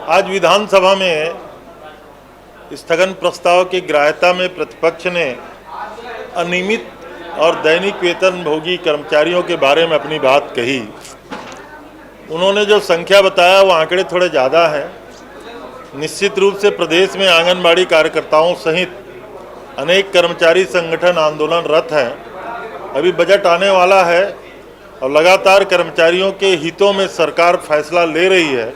आज विधानसभा में स्थगन प्रस्ताव की ग्राह्यता में प्रतिपक्ष ने अनियमित और दैनिक वेतन भोगी कर्मचारियों के बारे में अपनी बात कही। उन्होंने जो संख्या बताया वो आंकड़े थोड़े ज़्यादा हैं। निश्चित रूप से प्रदेश में आंगनबाड़ी कार्यकर्ताओं सहित अनेक कर्मचारी संगठन आंदोलनरत हैं। अभी बजट आने वाला है और लगातार कर्मचारियों के हितों में सरकार फैसला ले रही है।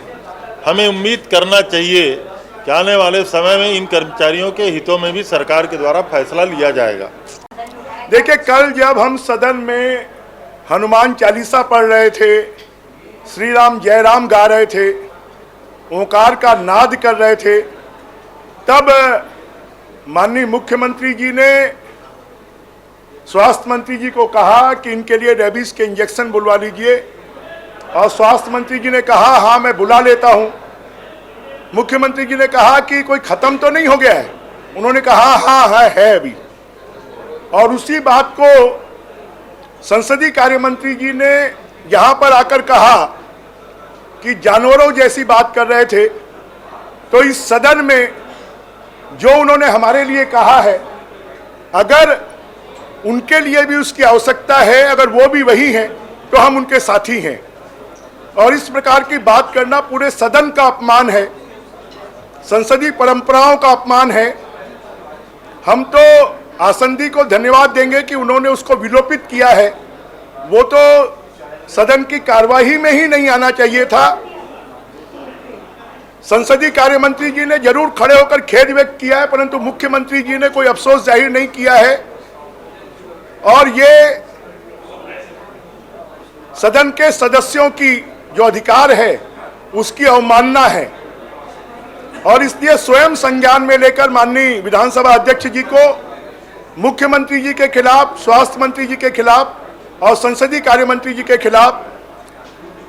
हमें उम्मीद करना चाहिए कि आने वाले समय में इन कर्मचारियों के हितों में भी सरकार के द्वारा फैसला लिया जाएगा। देखिए, कल जब हम सदन में हनुमान चालीसा पढ़ रहे थे, श्री राम जय राम गा रहे थे, ओंकार का नाद कर रहे थे, तब माननीय मुख्यमंत्री जी ने स्वास्थ्य मंत्री जी को कहा कि इनके लिए रेबीज के इंजेक्शन बुलवा लीजिए, और स्वास्थ्य मंत्री जी ने कहा हाँ मैं बुला लेता हूं। मुख्यमंत्री जी ने कहा कि कोई खत्म तो नहीं हो गया है, उन्होंने कहा हाँ है अभी। और उसी बात को संसदीय कार्य मंत्री जी ने यहाँ पर आकर कहा कि जानवरों जैसी बात कर रहे थे। तो इस सदन में जो उन्होंने हमारे लिए कहा है, अगर उनके लिए भी उसकी आवश्यकता है, अगर वो भी वही हैं तो हम उनके साथी हैं। और इस प्रकार की बात करना पूरे सदन का अपमान है, संसदीय परंपराओं का अपमान है। हम तो आसंदी को धन्यवाद देंगे कि उन्होंने उसको विलोपित किया है। वो तो सदन की कार्यवाही में ही नहीं आना चाहिए था। संसदीय कार्य मंत्री जी ने जरूर खड़े होकर खेद व्यक्त किया है, परंतु मुख्यमंत्री जी ने कोई अफसोस जाहिर नहीं किया है। और ये सदन के सदस्यों की जो अधिकार है उसकी अवमानना है। और इसलिए स्वयं संज्ञान में लेकर माननीय विधानसभा अध्यक्ष जी को मुख्यमंत्री जी के खिलाफ, स्वास्थ्य मंत्री जी के खिलाफ और संसदीय कार्य मंत्री जी के खिलाफ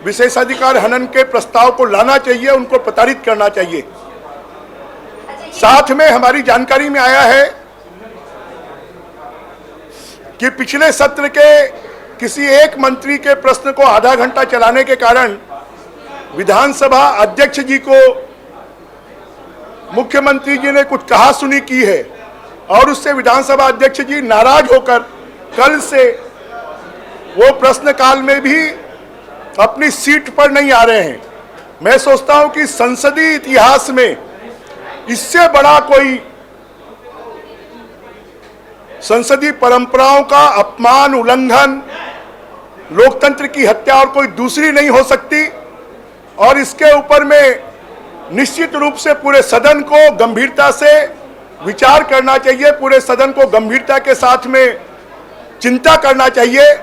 विशेषाधिकार हनन के प्रस्ताव को लाना चाहिए, उनको प्रताड़ित करना चाहिए। साथ में हमारी जानकारी में आया है कि पिछले सत्र के किसी एक मंत्री के प्रश्न को आधा घंटा चलाने के कारण विधानसभा अध्यक्ष जी को मुख्यमंत्री जी ने कुछ कहा सुनी की है, और उससे विधानसभा अध्यक्ष जी नाराज होकर कल से वो प्रश्नकाल में भी अपनी सीट पर नहीं आ रहे हैं। मैं सोचता हूं कि संसदीय इतिहास में इससे बड़ा कोई संसदीय परंपराओं का अपमान, उल्लंघन, लोकतंत्र की हत्या और कोई दूसरी नहीं हो सकती। और इसके ऊपर में निश्चित रूप से पूरे सदन को गंभीरता से विचार करना चाहिए, पूरे सदन को गंभीरता के साथ में चिंता करना चाहिए।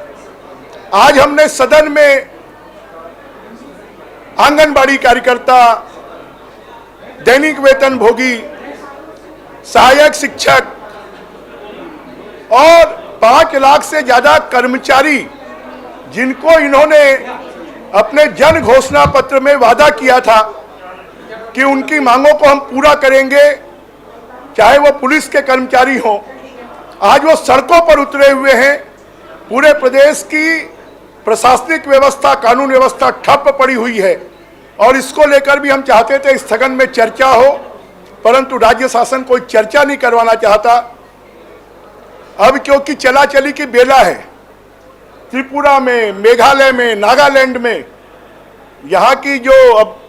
आज हमने सदन में आंगनबाड़ी कार्यकर्ता, दैनिक वेतन भोगी, सहायक शिक्षक और 5 लाख से ज्यादा कर्मचारी, जिनको इन्होंने अपने जन घोषणा पत्र में वादा किया था कि उनकी मांगों को हम पूरा करेंगे, चाहे वो पुलिस के कर्मचारी हों, आज वो सड़कों पर उतरे हुए हैं। पूरे प्रदेश की प्रशासनिक व्यवस्था, कानून व्यवस्था ठप पड़ी हुई है, और इसको लेकर भी हम चाहते थे स्थगन में चर्चा हो, परंतु राज्य शासन कोई चर्चा नहीं करवाना चाहता। अब क्योंकि चला चली की बेला है, त्रिपुरा में, मेघालय में, नागालैंड में, यहाँ की जो अब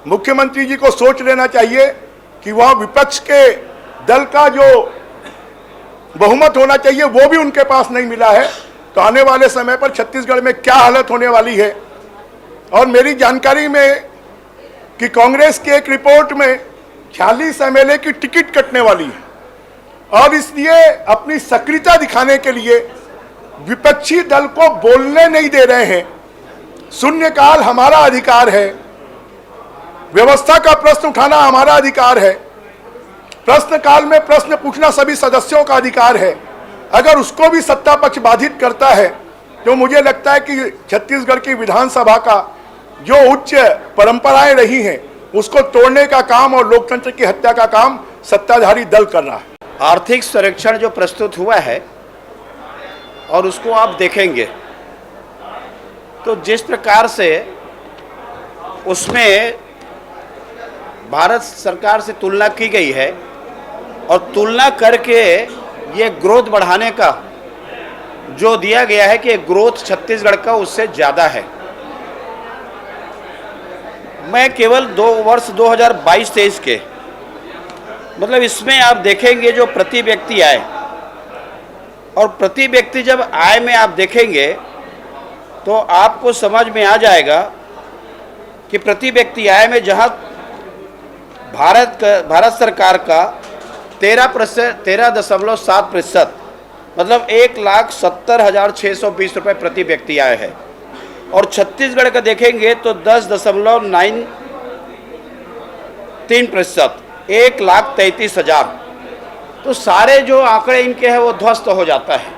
मुख्यमंत्री जी को सोच लेना चाहिए कि वहाँ विपक्ष के दल का जो बहुमत होना चाहिए वो भी उनके पास नहीं मिला है। तो आने वाले समय पर छत्तीसगढ़ में क्या हालत होने वाली है। और मेरी जानकारी में कि कांग्रेस की एक रिपोर्ट में 46 एमएलए की टिकट कटने वाली है, और इसलिए अपनी सक्रियता दिखाने के लिए विपक्षी दल को बोलने नहीं दे रहे हैं। शून्यकाल हमारा अधिकार है, व्यवस्था का प्रश्न उठाना हमारा अधिकार है, प्रश्नकाल में प्रश्न पूछना सभी सदस्यों का अधिकार है। अगर उसको भी सत्ता पक्ष बाधित करता है तो मुझे लगता है कि छत्तीसगढ़ की विधानसभा का जो उच्च परंपराएं रही हैं उसको तोड़ने का काम और लोकतंत्र की हत्या का काम सत्ताधारी दल कर रहा है। आर्थिक सर्वेक्षण जो प्रस्तुत हुआ है और उसको आप देखेंगे तो जिस प्रकार से उसमें भारत सरकार से तुलना की गई है और तुलना करके ये ग्रोथ बढ़ाने का जो दिया गया है कि ग्रोथ छत्तीसगढ़ का उससे ज़्यादा है। मैं केवल 2 वर्ष 2022-23 के मतलब इसमें आप देखेंगे जो प्रति व्यक्ति आय और प्रति व्यक्ति जब आय में आप देखेंगे तो आपको समझ में आ जाएगा कि प्रति व्यक्ति आय में जहां भारत सरकार का 13.7% मतलब 1,70,620 रुपये प्रति व्यक्ति आय है और छत्तीसगढ़ का देखेंगे तो 10.93%, 1,33,000। तो सारे जो आंकड़े इनके हैं वो ध्वस्त हो जाता है,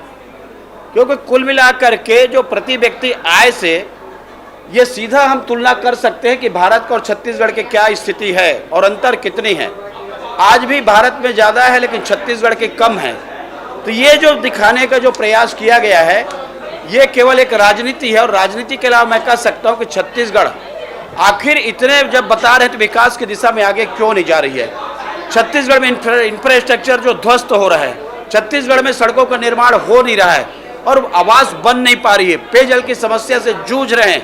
क्योंकि कुल मिलाकर के जो प्रति व्यक्ति आय से ये सीधा हम तुलना कर सकते हैं कि भारत और छत्तीसगढ़ की क्या स्थिति है और अंतर कितनी है। आज भी भारत में ज़्यादा है लेकिन छत्तीसगढ़ की कम है। तो ये जो दिखाने का जो प्रयास किया गया है ये केवल एक राजनीति है और राजनीति के अलावा मैं कह सकता हूँ कि छत्तीसगढ़ आखिर इतने जब बता रहे हैं तो विकास की दिशा में आगे क्यों नहीं जा रही है। छत्तीसगढ़ में इंफ्रास्ट्रक्चर जो ध्वस्त हो रहा है, छत्तीसगढ़ में सड़कों का निर्माण हो नहीं रहा है और आवास बन नहीं पा रही है, पेयजल की समस्या से जूझ रहे हैं।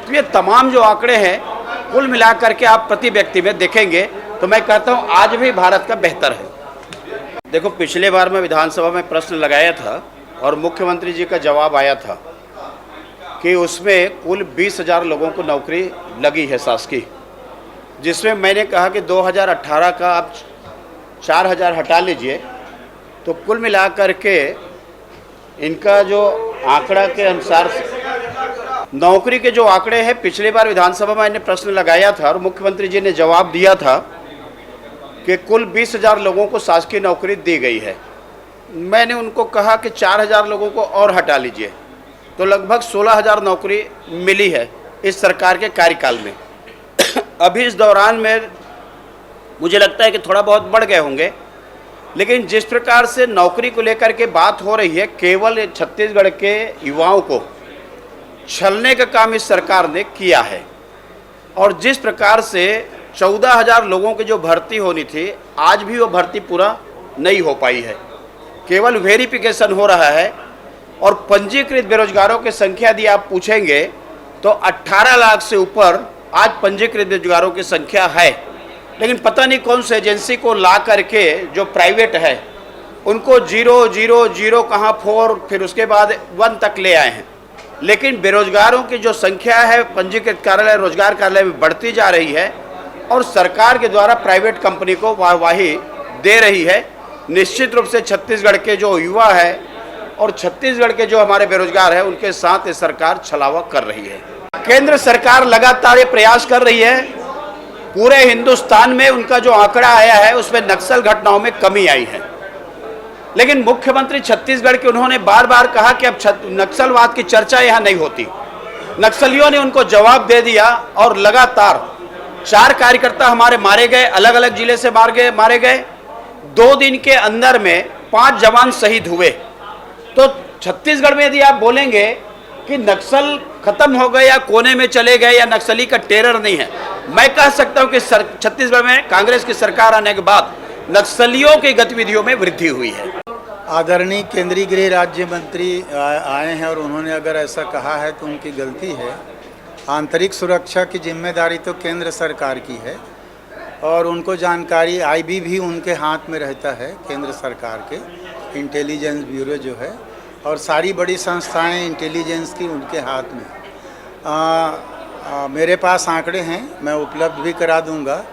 तो ये तमाम जो आंकड़े हैं कुल मिलाकर के आप प्रति व्यक्ति में देखेंगे तो मैं कहता हूँ आज भी भारत का बेहतर है। देखो, पिछले बार मैं विधानसभा में प्रश्न लगाया था और मुख्यमंत्री जी का जवाब आया था कि उसमें कुल 20,000 लोगों को नौकरी लगी है शासकीय, जिसमें मैंने कहा कि 2018 का आप 4,000 हटा लीजिए तो कुल मिलाकर के इनका जो आंकड़ा के अनुसार नौकरी के जो आंकड़े हैं, पिछली बार विधानसभा में मैंने प्रश्न लगाया था और मुख्यमंत्री जी ने जवाब दिया था कि कुल 20,000 लोगों को शासकीय नौकरी दी गई है। मैंने उनको कहा कि 4,000 लोगों को और हटा लीजिए तो लगभग 16,000 नौकरी मिली है इस सरकार के कार्यकाल में। अभी इस दौरान में मुझे लगता है कि थोड़ा बहुत बढ़ गए होंगे, लेकिन जिस प्रकार से नौकरी को लेकर के बात हो रही है, केवल छत्तीसगढ़ के युवाओं को छलने का काम इस सरकार ने किया है। और जिस प्रकार से 14,000 लोगों की जो भर्ती होनी थी, आज भी वो भर्ती पूरा नहीं हो पाई है, केवल वेरिफिकेशन हो रहा है। और पंजीकृत बेरोजगारों की संख्या यदि आप पूछेंगे तो 18 लाख से ऊपर आज पंजीकृत बेरोजगारों की संख्या है, लेकिन पता नहीं कौन सी एजेंसी को ला करके जो प्राइवेट है उनको 0 0 0 कहाँ 4 फिर उसके बाद 1 तक ले आए हैं। लेकिन बेरोजगारों की जो संख्या है पंजीकृत कार्यालय रोजगार कार्यालय में बढ़ती जा रही है और सरकार के द्वारा प्राइवेट कंपनी को वाहवाही दे रही है। निश्चित रूप से छत्तीसगढ़ के जो युवा है और छत्तीसगढ़ के जो हमारे बेरोजगार हैं उनके साथ ये सरकार छलावा कर रही है। केंद्र सरकार लगातार ये प्रयास कर रही है। पूरे हिंदुस्तान में उनका जो आंकड़ा आया है उसमें नक्सल घटनाओं में कमी आई है, लेकिन मुख्यमंत्री छत्तीसगढ़ के उन्होंने बार बार कहा कि अब नक्सलवाद की चर्चा यहाँ नहीं होती। नक्सलियों ने उनको जवाब दे दिया और लगातार 4 कार्यकर्ता हमारे मारे गए, अलग अलग जिले से मारे गए। 2 दिन के अंदर में 5 जवान शहीद हुए। तो छत्तीसगढ़ में यदि आप बोलेंगे कि नक्सल खत्म हो गए या कोने में चले गए या नक्सली का टेरर नहीं है, मैं कह सकता हूं कि छत्तीसगढ़ में कांग्रेस की सरकार आने के बाद नक्सलियों की गतिविधियों में वृद्धि हुई है। आदरणीय केंद्रीय गृह राज्य मंत्री आए हैं और उन्होंने अगर ऐसा कहा है तो उनकी गलती है। आंतरिक सुरक्षा की जिम्मेदारी तो केंद्र सरकार की है और उनको जानकारी आईबी भी उनके हाथ में रहता है, केंद्र सरकार के इंटेलिजेंस ब्यूरो जो है, और सारी बड़ी संस्थाएं इंटेलिजेंस की उनके हाथ में। मेरे पास आंकड़े हैं, मैं उपलब्ध भी करा दूंगा।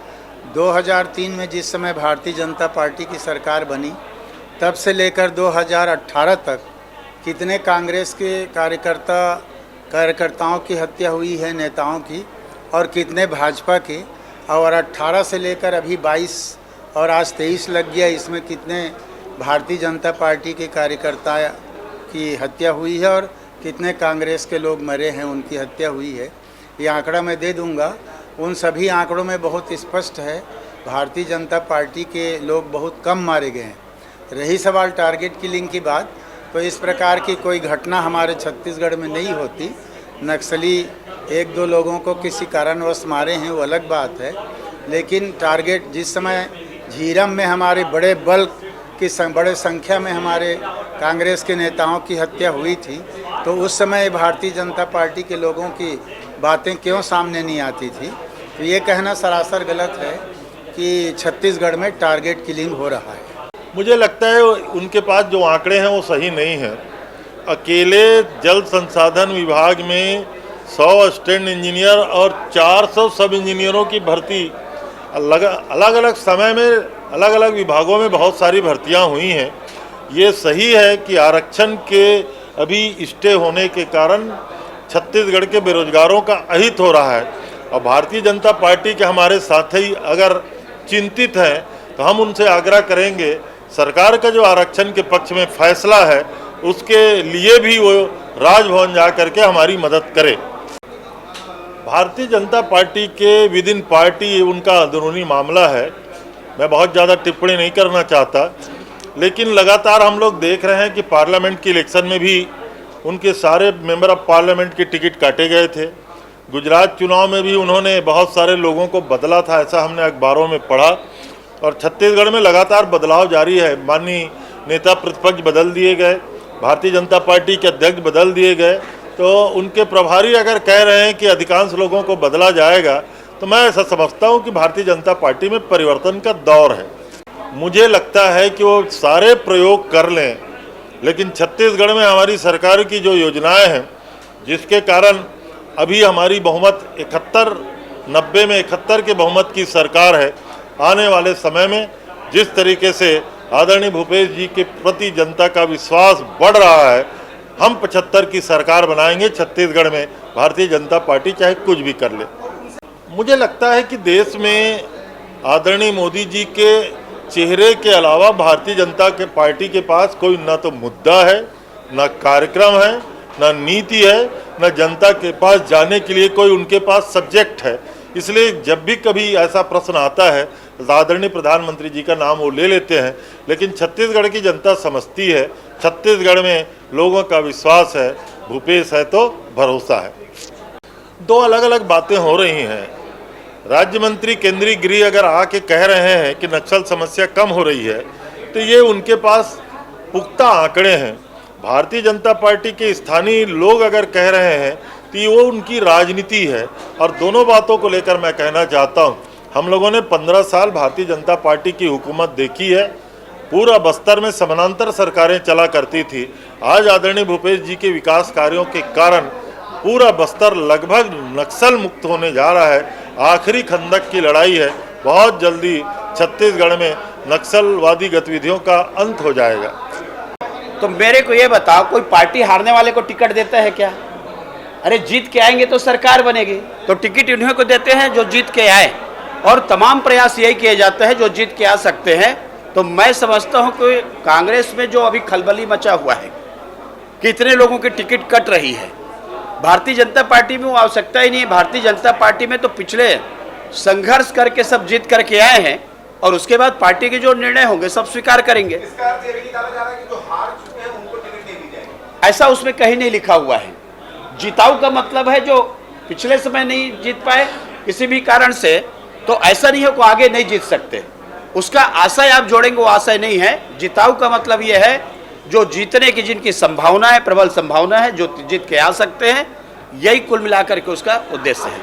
2003 में जिस समय भारतीय जनता पार्टी की सरकार बनी तब से लेकर 2018 तक कितने कांग्रेस के कार्यकर्ताओं की हत्या हुई है, नेताओं की, और कितने भाजपा के, और 18 से लेकर अभी 22 और आज 23 लग गया, इसमें कितने भारतीय जनता पार्टी के कार्यकर्ता की हत्या हुई है और कितने कांग्रेस के लोग मरे हैं, उनकी हत्या हुई है। ये आंकड़ा मैं दे दूंगा। उन सभी आंकड़ों में बहुत स्पष्ट है भारतीय जनता पार्टी के लोग बहुत कम मारे गए हैं। रही सवाल टारगेट किलिंग की बात, तो इस प्रकार की कोई घटना हमारे छत्तीसगढ़ में नहीं होती। नक्सली 1-2 लोगों को किसी कारणवश मारे हैं वो अलग बात है, लेकिन टारगेट जिस समय झीरम में हमारे बड़े बल्क की बड़े संख्या में हमारे कांग्रेस के नेताओं की हत्या हुई थी, तो उस समय भारतीय जनता पार्टी के लोगों की बातें क्यों सामने नहीं आती थी। तो ये कहना सरासर गलत है कि छत्तीसगढ़ में टारगेट किलिंग हो रहा है। मुझे लगता है उनके पास जो आंकड़े हैं वो सही नहीं हैं। अकेले जल संसाधन विभाग में 100 असिस्टेंट इंजीनियर और 400 सब इंजीनियरों की भर्ती अलग अलग समय में अलग अलग विभागों में बहुत सारी भर्तियां हुई हैं। ये सही है कि आरक्षण के अभी स्टे होने के कारण छत्तीसगढ़ के बेरोजगारों का अहित हो रहा है, और भारतीय जनता पार्टी के हमारे साथी अगर चिंतित हैं तो हम उनसे आग्रह करेंगे सरकार का जो आरक्षण के पक्ष में फैसला है उसके लिए भी वो राजभवन जा करके हमारी मदद करे। भारतीय जनता पार्टी के विद इन पार्टी उनका अंदरूनी मामला है, मैं बहुत ज़्यादा टिप्पणी नहीं करना चाहता, लेकिन लगातार हम लोग देख रहे हैं कि पार्लियामेंट की इलेक्शन में भी उनके सारे मेंबर ऑफ पार्लियामेंट के टिकट काटे गए थे। गुजरात चुनाव में भी उन्होंने बहुत सारे लोगों को बदला था, ऐसा हमने अखबारों में पढ़ा, और छत्तीसगढ़ में लगातार बदलाव जारी है। माननीय नेता प्रतिपक्ष बदल दिए गए, भारतीय जनता पार्टी के अध्यक्ष बदल दिए गए, तो उनके प्रभारी अगर कह रहे हैं कि अधिकांश लोगों को बदला जाएगा, तो मैं ऐसा समझता हूं कि भारतीय जनता पार्टी में परिवर्तन का दौर है। मुझे लगता है कि वो सारे प्रयोग कर लें, लेकिन छत्तीसगढ़ में हमारी सरकार की जो योजनाएं हैं जिसके कारण अभी हमारी बहुमत 90 में 71 के बहुमत की सरकार है, आने वाले समय में जिस तरीके से आदरणीय भूपेश जी के प्रति जनता का विश्वास बढ़ रहा है, हम 75 की सरकार बनाएंगे छत्तीसगढ़ में, भारतीय जनता पार्टी चाहे कुछ भी कर ले। मुझे लगता है कि देश में आदरणीय मोदी जी के चेहरे के अलावा भारतीय जनता के पार्टी के पास कोई न तो मुद्दा है, न कार्यक्रम है, न नीति है, न जनता के पास जाने के लिए कोई उनके पास सब्जेक्ट है। इसलिए जब भी कभी ऐसा प्रश्न आता है तो आदरणीय प्रधानमंत्री जी का नाम वो ले लेते हैं, लेकिन छत्तीसगढ़ की जनता समझती है, छत्तीसगढ़ में लोगों का विश्वास है, भूपेश है तो भरोसा है। दो अलग अलग बातें हो रही हैं। राज्य मंत्री केंद्रीय गृह अगर आके कह रहे हैं कि नक्सल समस्या कम हो रही है, तो ये उनके पास पुख्ता आंकड़े हैं। भारतीय जनता पार्टी के स्थानीय लोग अगर कह रहे हैं तो ये वो उनकी राजनीति है। और दोनों बातों को लेकर मैं कहना चाहता हूँ, हम लोगों ने 15 साल भारतीय जनता पार्टी की हुकूमत देखी है। पूरा बस्तर में समानांतर सरकारें चला करती थी। आज आदरणीय भूपेश जी के विकास कार्यों के कारण पूरा बस्तर लगभग नक्सल मुक्त होने जा रहा है। आखिरी खंदक की लड़ाई है, बहुत जल्दी छत्तीसगढ़ में नक्सलवादी गतिविधियों का अंत हो जाएगा। तो मेरे को ये बताओ, कोई पार्टी हारने वाले को टिकट देता है क्या? अरे जीत के आएंगे तो सरकार बनेगी, तो टिकट उन्हीं को देते हैं जो जीत के आए, और तमाम प्रयास यही किए जाते हैं जो जीत के आ सकते हैं। तो मैं समझता हूं कि कांग्रेस में जो अभी खलबली मचा हुआ है, कितने लोगों की टिकट कट रही है, भारतीय जनता पार्टी में वो आवश्यकता ही नहीं है। भारतीय जनता पार्टी में तो पिछले संघर्ष करके सब जीत करके आए हैं, और उसके बाद पार्टी के जो निर्णय होंगे सब स्वीकार करेंगे। ऐसा उसमें कहीं नहीं लिखा हुआ है। जिताऊ का मतलब है जो पिछले समय नहीं जीत पाए किसी भी कारण से, तो ऐसा नहीं है कि आगे नहीं जीत सकते। उसका आशय आप जोड़ेंगे, वो आशय नहीं है। जिताऊ का मतलब ये है जो जीतने की जिनकी संभावना है, प्रबल संभावना है, जो जीत के आ सकते हैं। यही कुल मिलाकर के उसका उद्देश्य है।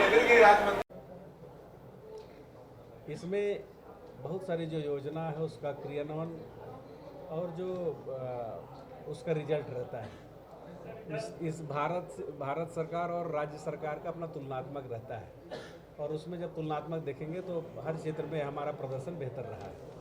इसमें बहुत सारी जो योजना है उसका क्रियान्वयन और जो उसका रिजल्ट रहता है, इस भारत सरकार और राज्य सरकार का अपना तुलनात्मक रहता है, और उसमें जब तुलनात्मक देखेंगे तो हर क्षेत्र में हमारा प्रदर्शन बेहतर रहा है।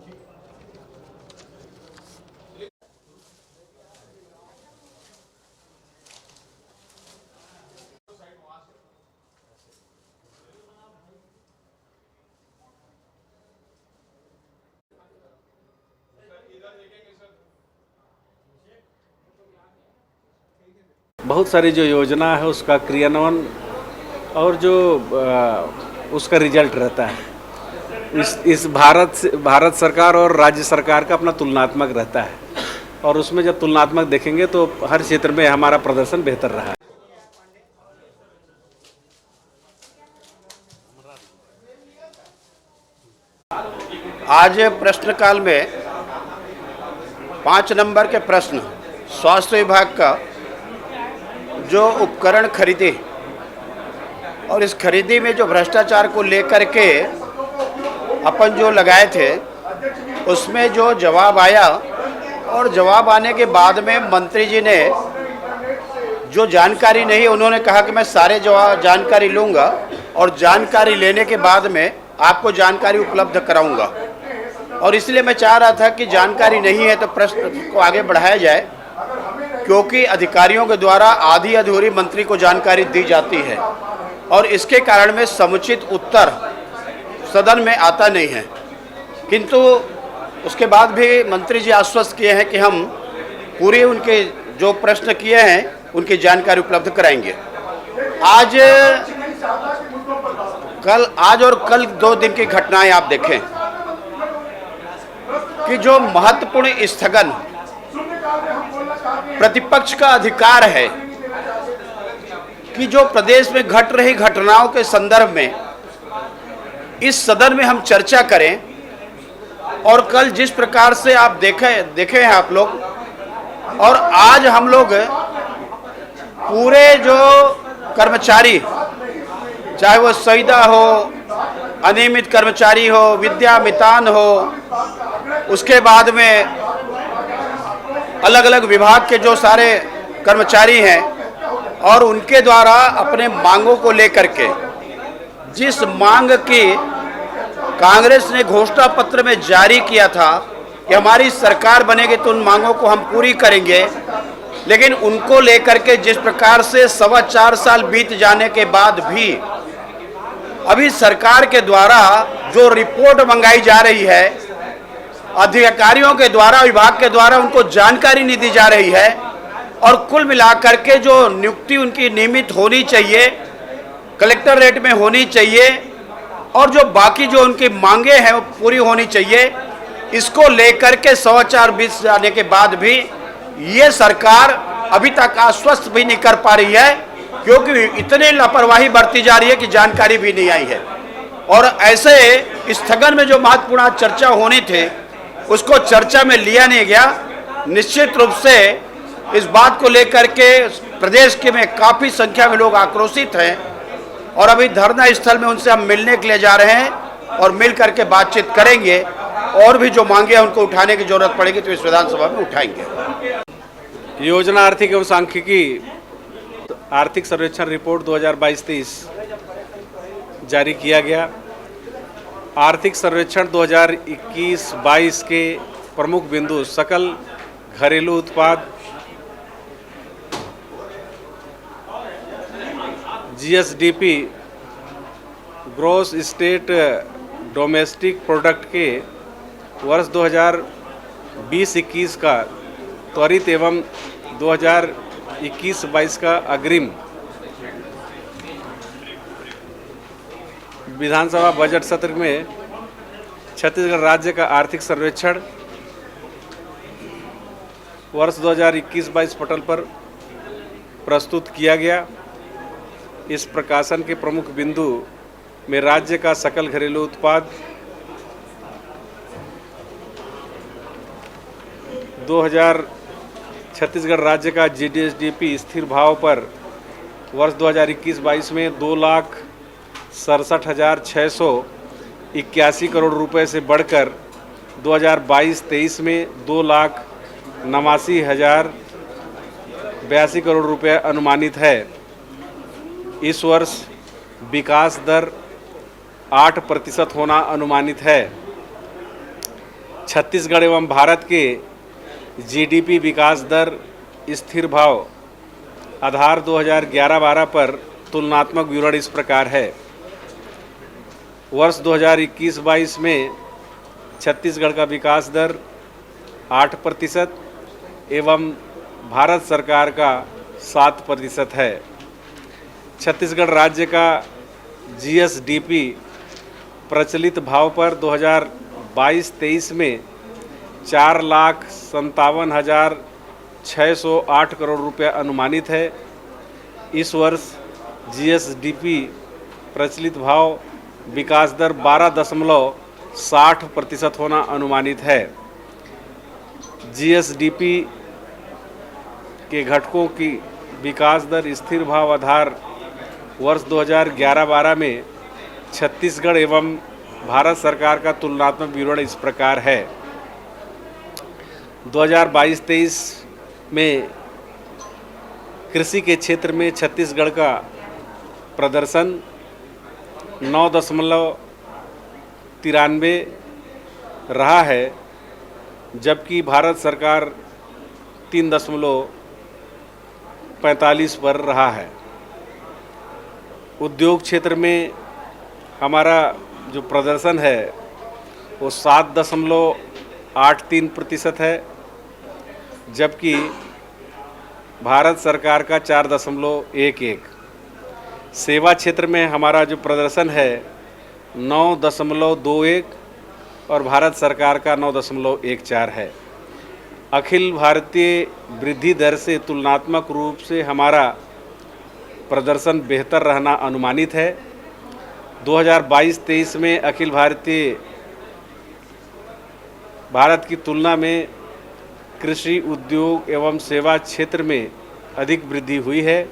बहुत सारी जो योजना है उसका क्रियान्वयन और जो उसका रिजल्ट रहता है, इस भारत सरकार और राज्य सरकार का अपना तुलनात्मक रहता है, और उसमें जब तुलनात्मक देखेंगे तो हर क्षेत्र में हमारा प्रदर्शन बेहतर रहा है। आज प्रश्नकाल में 5 नंबर के प्रश्न स्वास्थ्य विभाग का जो उपकरण खरीदे और इस खरीदी में जो भ्रष्टाचार को लेकर के अपन जो लगाए थे उसमें जो जवाब आया और जवाब आने के बाद में मंत्री जी ने जो जानकारी नहीं, उन्होंने कहा कि मैं सारे जानकारी लूँगा और जानकारी लेने के बाद में आपको जानकारी उपलब्ध कराऊंगा। और इसलिए मैं चाह रहा था कि जानकारी नहीं है तो प्रश्न को आगे बढ़ाया जाए, क्योंकि अधिकारियों के द्वारा आधी अधूरी मंत्री को जानकारी दी जाती है और इसके कारण में समुचित उत्तर सदन में आता नहीं है। किंतु उसके बाद भी मंत्री जी आश्वस्त किए हैं कि हम पूरे उनके जो प्रश्न किए हैं उनकी जानकारी उपलब्ध कराएंगे। आज और कल 2 दिन की घटनाएं आप देखें कि जो महत्वपूर्ण स्थगन प्रतिपक्ष का अधिकार है कि जो प्रदेश में घट रही घटनाओं के संदर्भ में इस सदन में हम चर्चा करें, और कल जिस प्रकार से आप देखे हैं आप लोग, और आज हम लोग पूरे जो कर्मचारी, चाहे वो संविदा हो, अनियमित कर्मचारी हो, विद्या मितान हो, उसके बाद में अलग अलग विभाग के जो सारे कर्मचारी हैं और उनके द्वारा अपने मांगों को लेकर के जिस मांग की कांग्रेस ने घोषणा पत्र में जारी किया था कि हमारी सरकार बनेगी तो उन मांगों को हम पूरी करेंगे, लेकिन उनको लेकर के जिस प्रकार से 4.25 साल बीत जाने के बाद भी अभी सरकार के द्वारा जो रिपोर्ट मंगाई जा रही है, अधिकारियों के द्वारा, विभाग के द्वारा उनको जानकारी नहीं दी जा रही है, और कुल मिलाकर के जो नियुक्ति उनकी नियमित होनी चाहिए, कलेक्टर रेट में होनी चाहिए, और जो बाकी जो उनकी मांगे हैं वो पूरी होनी चाहिए, इसको लेकर के 4.25 बीत जाने के बाद भी ये सरकार अभी तक आश्वस्त भी नहीं कर पा रही है, क्योंकि इतने लापरवाही बरती जा रही है कि जानकारी भी नहीं आई है। और ऐसे स्थगन में जो महत्वपूर्ण चर्चा होनी थी उसको चर्चा में लिया नहीं गया। निश्चित रूप से इस बात को लेकर के प्रदेश के में काफ़ी संख्या में लोग आक्रोशित हैं और अभी धरना स्थल में उनसे हम मिलने के लिए जा रहे हैं और मिल करके बातचीत करेंगे, और भी जो मांगे हैं उनको उठाने की जरूरत पड़ेगी तो इस विधानसभा में उठाएंगे। योजना आर्थिक एवं सांख्यिकी आर्थिक सर्वेक्षण रिपोर्ट 2022-23 जारी किया गया। आर्थिक सर्वेक्षण 2021-22 के प्रमुख बिंदु सकल घरेलू उत्पाद, GSDP, gross state domestic product के वर्ष 2020-21 का त्वरित एवं 2021-22 का अग्रिम विधानसभा बजट सत्र में छत्तीसगढ़ राज्य का आर्थिक सर्वेक्षण वर्ष 2021-22 पटल पर प्रस्तुत किया गया। इस प्रकाशन के प्रमुख बिंदु में राज्य का सकल घरेलू उत्पाद 2000 छत्तीसगढ़ राज्य का जीएसडीपी स्थिर भाव पर वर्ष 2021-22 में 2,67,681 करोड़ रुपए से बढ़कर 2022-23 में 2,89,082 करोड़ रुपए अनुमानित है। इस वर्ष विकास दर 8% होना अनुमानित है। छत्तीसगढ़ एवं भारत के जीडीपी विकास दर स्थिर भाव आधार 2011-12 पर तुलनात्मक विवरण इस प्रकार है। वर्ष 2021-22 में छत्तीसगढ़ का विकास दर 8% एवं भारत सरकार का 7% है। छत्तीसगढ़ राज्य का जीएसडीपी प्रचलित भाव पर 2022-23 में 4,57,608 करोड़ रुपए अनुमानित है। इस वर्ष जीएसडीपी प्रचलित भाव विकास दर 60% होना अनुमानित है। जीएसडीपी के घटकों की विकास दर स्थिर भाव आधार वर्ष 2011-12 में छत्तीसगढ़ एवं भारत सरकार का तुलनात्मक विवरण इस प्रकार है। 2022-23 में कृषि के क्षेत्र में छत्तीसगढ़ का प्रदर्शन 9.93 रहा है, जबकि भारत सरकार 3.45 पर रहा है। उद्योग क्षेत्र में हमारा जो प्रदर्शन है वो 7.83% है, जबकि भारत सरकार का 4.11। सेवा क्षेत्र में हमारा जो प्रदर्शन है 9.21 और भारत सरकार का 9.14 है। अखिल भारतीय वृद्धि दर से तुलनात्मक रूप से हमारा प्रदर्शन बेहतर रहना अनुमानित है। 2022-23 में अखिल भारत की तुलना में कृषि, उद्योग एवं सेवा क्षेत्र में अधिक वृद्धि हुई है,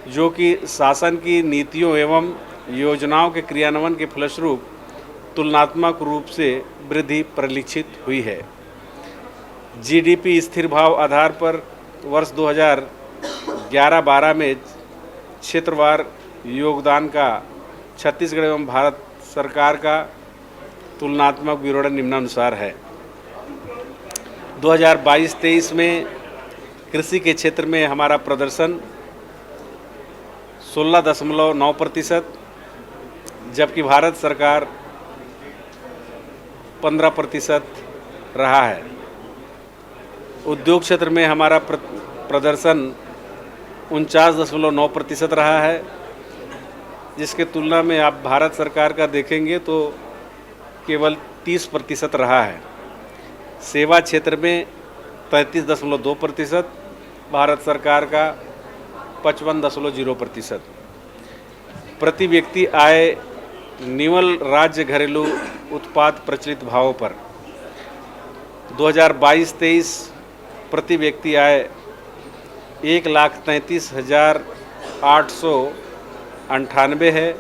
जो कि शासन की नीतियों एवं योजनाओं के क्रियान्वयन के फलस्वरूप तुलनात्मक रूप से वृद्धि परिलक्षित हुई है। जीडीपी स्थिर भाव आधार पर वर्ष 2011-12 में क्षेत्रवार योगदान का छत्तीसगढ़ एवं भारत सरकार का तुलनात्मक विवरण निम्नानुसार है। 2022-23 में कृषि के क्षेत्र में हमारा प्रदर्शन 16.9%, जबकि भारत सरकार 15% रहा है। उद्योग क्षेत्र में हमारा प्रदर्शन 49.9% रहा है, जिसके तुलना में आप भारत सरकार का देखेंगे तो केवल 30% रहा है। सेवा क्षेत्र में 33.2%, भारत सरकार का 55.0%। प्रति व्यक्ति आय निवल राज्य घरेलू उत्पाद प्रचलित भावों पर 2022-23 प्रति व्यक्ति आय 1,33,898 है,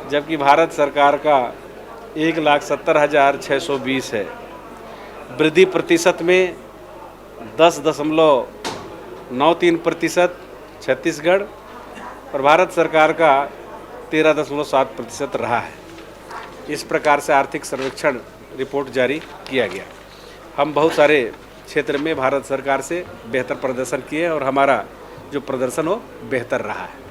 जबकि भारत सरकार का 1,70,620 है। वृद्धि प्रतिशत में 10.93% छत्तीसगढ़ और भारत सरकार का 13.7% रहा है। इस प्रकार से आर्थिक सर्वेक्षण रिपोर्ट जारी किया गया। हम बहुत सारे क्षेत्र में भारत सरकार से बेहतर प्रदर्शन किए और हमारा जो प्रदर्शन हो बेहतर रहा है।